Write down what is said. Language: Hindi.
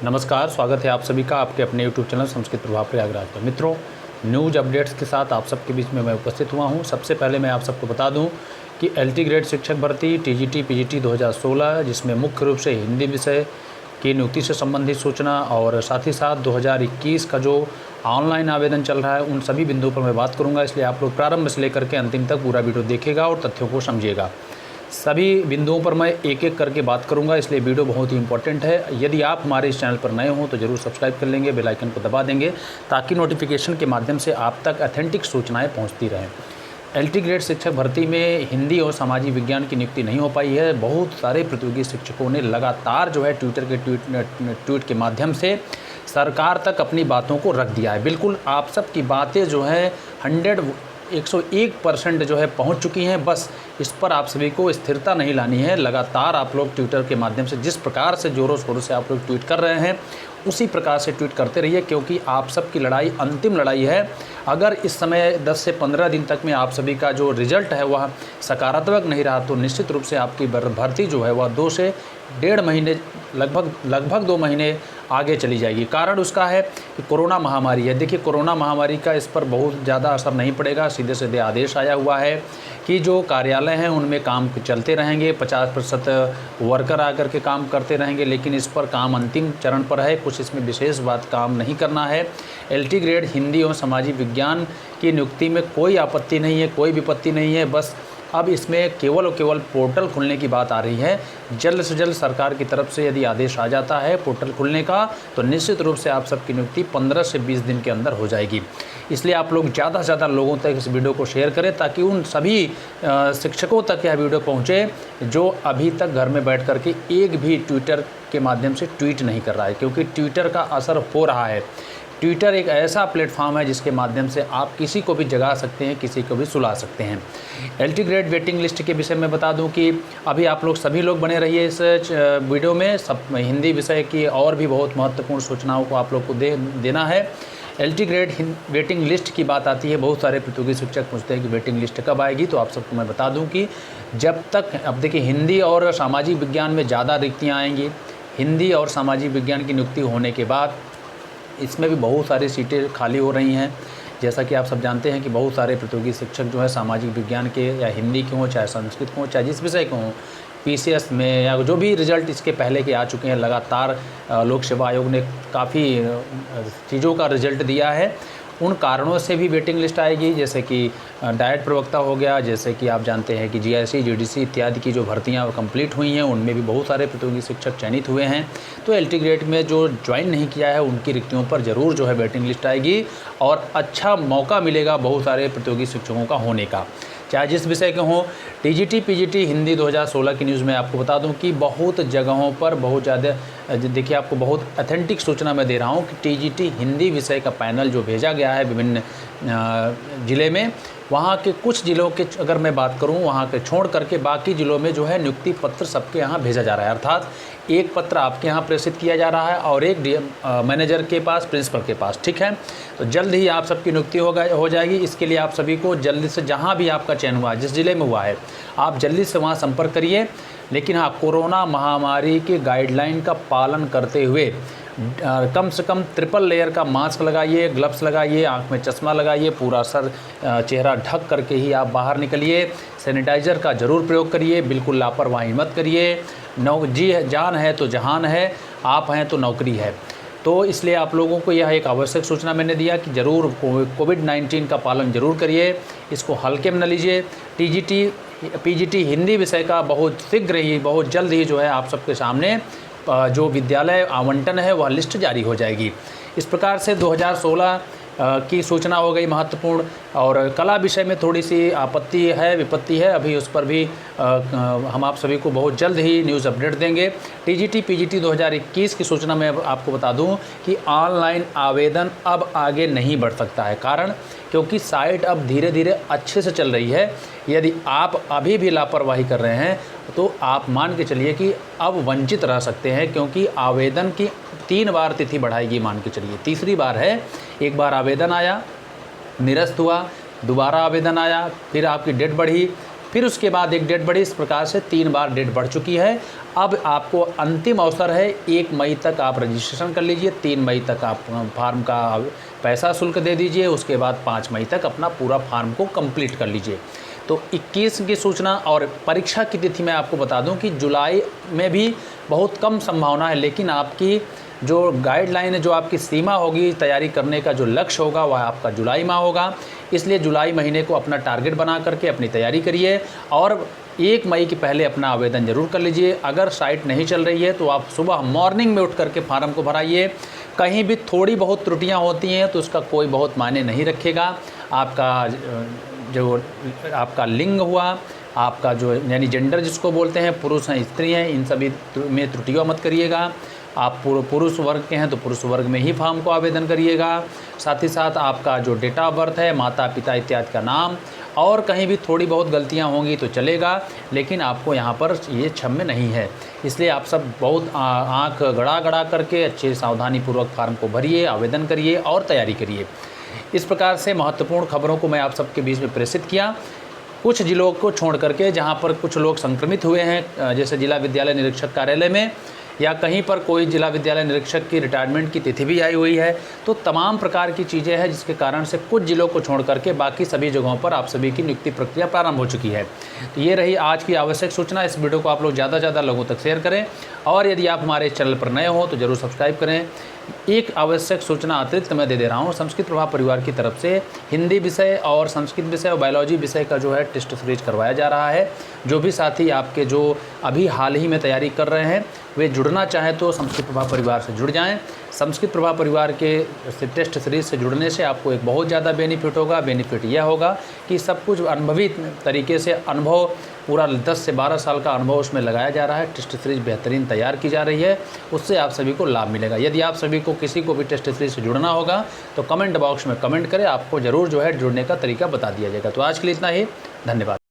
नमस्कार, स्वागत है आप सभी का आपके अपने YouTube चैनल संस्कृत प्रभाव प्रयागराज पर। मित्रों, न्यूज़ अपडेट्स के साथ आप सबके बीच में मैं उपस्थित हुआ हूं। सबसे पहले मैं आप सबको बता दूं कि LT ग्रेड शिक्षक भर्ती TGT PGT 2016 जिसमें मुख्य रूप से हिंदी विषय की नियुक्ति से संबंधित सूचना और साथ ही साथ 2021 का जो ऑनलाइन आवेदन चल रहा है उन सभी बिंदुओं पर मैं बात करूँगा। इसलिए आप लोग प्रारंभ से लेकर के अंतिम तक पूरा वीडियो देखिएगा और तथ्यों को समझिएगा। सभी बिंदुओं पर मैं एक एक करके बात करूंगा, इसलिए वीडियो बहुत ही इंपॉर्टेंट है। यदि आप हमारे इस चैनल पर नए हों तो ज़रूर सब्सक्राइब कर लेंगे, बेल आइकन को दबा देंगे ताकि नोटिफिकेशन के माध्यम से आप तक ऑथेंटिक सूचनाएं पहुंचती रहें। LT ग्रेड शिक्षक भर्ती में हिंदी और सामाजिक विज्ञान की नियुक्ति नहीं हो पाई है। बहुत सारे प्रतियोगी शिक्षकों ने लगातार जो है ट्विटर के ट्वीट के माध्यम से सरकार तक अपनी बातों को रख दिया है। बिल्कुल आप सब की बातें जो है 101% जो है पहुंच चुकी हैं। बस इस पर आप सभी को स्थिरता नहीं लानी है। लगातार आप लोग ट्विटर के माध्यम से जिस प्रकार से ज़ोरों शोरों से आप लोग ट्वीट कर रहे हैं उसी प्रकार से ट्वीट करते रहिए, क्योंकि आप सबकी लड़ाई अंतिम लड़ाई है। अगर इस समय 10 से 15 दिन तक में आप सभी का जो रिजल्ट है वह सकारात्मक नहीं रहा तो निश्चित रूप से आपकी भर्ती जो है वह 2 से 1.5 महीने लगभग 2 महीने आगे चली जाएगी। कारण उसका है कि कोरोना महामारी है। देखिए, कोरोना महामारी का इस पर बहुत ज़्यादा असर नहीं पड़ेगा। सीधे सीधे आदेश आया हुआ है कि जो कार्यालय हैं उनमें काम चलते रहेंगे, 50% वर्कर आकर के काम करते रहेंगे, लेकिन इस पर काम अंतिम चरण पर है। कुछ इसमें विशेष बात काम नहीं करना है। LT ग्रेड हिंदी और सामाजिक विज्ञान की नियुक्ति में कोई आपत्ति नहीं है, कोई विपत्ति नहीं है। बस अब इसमें केवल और केवल पोर्टल खुलने की बात आ रही है। जल्द से जल्द सरकार की तरफ से यदि आदेश आ जाता है पोर्टल खुलने का तो निश्चित रूप से आप सबकी नियुक्ति 15 से 20 दिन के अंदर हो जाएगी। इसलिए आप लोग ज़्यादा से ज़्यादा लोगों तक इस वीडियो को शेयर करें ताकि उन सभी शिक्षकों तक यह वीडियो पहुँचे जो अभी तक घर में बैठ कर के एक भी ट्विटर के माध्यम से ट्वीट नहीं कर रहा है, क्योंकि ट्विटर का असर हो रहा है। ट्विटर एक ऐसा प्लेटफॉर्म है जिसके माध्यम से आप किसी को भी जगा सकते हैं, किसी को भी सुला सकते हैं। LT ग्रेड वेटिंग लिस्ट के विषय में बता दूं कि अभी आप लोग सभी लोग बने रहिए इस वीडियो में। सब हिंदी विषय की और भी बहुत महत्वपूर्ण सूचनाओं को आप लोग को देना है। LT ग्रेड वेटिंग लिस्ट की बात आती है, बहुत सारे प्रतियोगी शिक्षक पूछते हैं कि वेटिंग लिस्ट कब आएगी, तो आप सबको मैं बता दूँ कि जब तक, अब देखिए, हिंदी और सामाजिक विज्ञान में ज़्यादा रिक्तियाँ आएंगी। हिंदी और सामाजिक विज्ञान की नियुक्ति होने के बाद इसमें भी बहुत सारी सीटें खाली हो रही हैं। जैसा कि आप सब जानते हैं कि बहुत सारे प्रतियोगी शिक्षक जो है सामाजिक विज्ञान के या हिंदी के हों, चाहे संस्कृत के हों, चाहे जिस विषय के हों, PCS में या जो भी रिजल्ट इसके पहले के आ चुके हैं, लगातार लोक सेवा आयोग ने काफ़ी चीज़ों का रिजल्ट दिया है। उन कारणों से भी वेटिंग लिस्ट आएगी, जैसे कि डाइट प्रवक्ता हो गया, जैसे कि आप जानते हैं कि GIC GDC इत्यादि की जो भर्तियां कंप्लीट हुई हैं उनमें भी बहुत सारे प्रतियोगी शिक्षक चयनित हुए हैं। तो LT ग्रेड में जो ज्वाइन नहीं किया है उनकी रिक्तियों पर ज़रूर जो है वेटिंग लिस्ट आएगी और अच्छा मौका मिलेगा बहुत सारे प्रतियोगी शिक्षकों का होने का, चाहे जिस विषय के हों। TGT PGT हिंदी 2016 की न्यूज़ में आपको बता दूं कि बहुत जगहों पर बहुत ज़्यादा, देखिए, आपको बहुत ऑथेंटिक सूचना मैं दे रहा हूं कि TGT हिंदी विषय का पैनल जो भेजा गया है विभिन्न ज़िले में, वहाँ के कुछ ज़िलों के अगर मैं बात करूँ, वहाँ के छोड़ करके बाकी ज़िलों में जो है नियुक्ति पत्र सबके यहाँ भेजा जा रहा है। अर्थात एक पत्र आपके यहाँ प्रेषित किया जा रहा है और एक मैनेजर के पास, प्रिंसिपल के पास, ठीक है। तो जल्द ही आप सबकी नियुक्ति हो जाएगी। इसके लिए आप सभी को जल्दी से, जहाँ भी आपका चयन हुआ, जिस ज़िले में हुआ है, आप जल्दी से वहाँ संपर्क करिए। लेकिन हाँ, कोरोना महामारी के गाइडलाइन का पालन करते हुए कम से कम ट्रिपल लेयर का मास्क लगाइए, ग्लव्स लगाइए, आँख में चश्मा लगाइए, पूरा सर चेहरा ढक करके ही आप बाहर निकलिए। सैनिटाइज़र का ज़रूर प्रयोग करिए, बिल्कुल लापरवाही मत करिए। जान है तो जहान है, आप हैं तो नौकरी है। तो इसलिए आप लोगों को यह एक आवश्यक सूचना मैंने दिया कि ज़रूर कोविड-19 का पालन ज़रूर करिए, इसको हल्के में न लीजिए। TGT PGT हिंदी विषय का बहुत शीघ्र ही, बहुत जल्द ही जो है आप सबके सामने जो विद्यालय आवंटन है वह लिस्ट जारी हो जाएगी। इस प्रकार से 2016 की सूचना हो गई महत्वपूर्ण। और कला विषय में थोड़ी सी आपत्ति है, विपत्ति है, अभी उस पर भी हम आप सभी को बहुत जल्द ही न्यूज़ अपडेट देंगे। TGT PGT 2021 की सूचना मैं आपको बता दूं कि ऑनलाइन आवेदन अब आगे नहीं बढ़ सकता है। कारण, क्योंकि साइट अब धीरे धीरे अच्छे से चल रही है। यदि आप अभी भी लापरवाही कर रहे हैं तो आप मान के चलिए कि अब वंचित रह सकते हैं, क्योंकि आवेदन की 3 बार तिथि बढ़ाएगी, मान के चलिए तीसरी बार है। एक बार आवेदन आया, निरस्त हुआ, दोबारा आवेदन आया, फिर आपकी डेट बढ़ी, फिर उसके बाद एक डेट बढ़ी। इस प्रकार से 3 बार डेट बढ़ चुकी है। अब आपको अंतिम अवसर है, 1 मई तक आप रजिस्ट्रेशन कर लीजिए, 3 मई तक आप फार्म का पैसा शुल्क दे दीजिए, उसके बाद 5 मई तक अपना पूरा फार्म को कंप्लीट कर लीजिए। तो 21 की सूचना और परीक्षा की तिथि मैं आपको बता दूं कि जुलाई में भी बहुत कम संभावना है, लेकिन आपकी जो गाइडलाइन है, जो आपकी सीमा होगी तैयारी करने का, जो लक्ष्य होगा वह आपका जुलाई माह होगा। इसलिए जुलाई महीने को अपना टारगेट बना करके अपनी तैयारी करिए और 1 मई के पहले अपना आवेदन जरूर कर लीजिए। अगर साइट नहीं चल रही है तो आप सुबह मॉर्निंग में उठ करके फार्म को भराइए। कहीं भी थोड़ी बहुत त्रुटियां होती हैं तो उसका कोई बहुत मायने नहीं रखेगा। आपका लिंग हुआ, आपका जो यानी जेंडर जिसको बोलते हैं, पुरुष हैं स्त्री हैं, इन सभी में त्रुटियां मत करिएगा। आप पुरुष वर्ग के हैं तो पुरुष वर्ग में ही फॉर्म को आवेदन करिएगा। साथ ही साथ आपका जो डेट ऑफ बर्थ है, माता पिता इत्यादि का नाम, और कहीं भी थोड़ी बहुत गलतियां होंगी तो चलेगा, लेकिन आपको यहाँ पर ये क्षम्य नहीं है। इसलिए आप सब बहुत आँख गड़ा गड़ा करके अच्छे सावधानीपूर्वक फार्म को भरिए, आवेदन करिए और तैयारी करिए। इस प्रकार से महत्वपूर्ण खबरों को मैं आप सबके बीच में प्रेषित किया। कुछ जिलों को छोड़ करके जहाँ पर कुछ लोग संक्रमित हुए हैं, जैसे जिला विद्यालय निरीक्षक कार्यालय में या कहीं पर कोई जिला विद्यालय निरीक्षक की रिटायरमेंट की तिथि भी आई हुई है, तो तमाम प्रकार की चीज़ें हैं जिसके कारण से कुछ जिलों को छोड़ करके बाकी सभी जगहों पर आप सभी की नियुक्ति प्रक्रिया प्रारंभ हो चुकी है। तो ये रही आज की आवश्यक सूचना। इस वीडियो को आप लोग ज़्यादा से ज़्यादा लोगों तक शेयर करें और यदि आप हमारे चैनल पर नए हो तो ज़रूर सब्सक्राइब करें। एक आवश्यक सूचना अतिरिक्त मैं दे दे रहा हूँ, संस्कृत प्रभा परिवार की तरफ से हिंदी विषय और संस्कृत विषय और बायोलॉजी विषय का जो है टेस्ट सीरीज करवाया जा रहा है। जो भी साथी आपके जो अभी हाल ही में तैयारी कर रहे हैं वे जुड़ना चाहें तो संस्कृत प्रभा परिवार से जुड़ जाएं। संस्कृत प्रभा परिवार के टेस्ट सीरीज से जुड़ने से आपको एक बहुत ज़्यादा बेनिफिट होगा। बेनिफिट यह होगा कि सब कुछ अनुभवी तरीके से अनुभव, पूरा 10 से 12 साल का अनुभव उसमें लगाया जा रहा है। टेस्ट सीरीज बेहतरीन तैयार की जा रही है, उससे आप सभी को लाभ मिलेगा। यदि आप सभी को किसी को भी टेस्ट सीरीज से जुड़ना होगा तो कमेंट बॉक्स में कमेंट करें, आपको ज़रूर जो है जुड़ने का तरीका बता दिया जाएगा। तो आज के लिए इतना ही, धन्यवाद।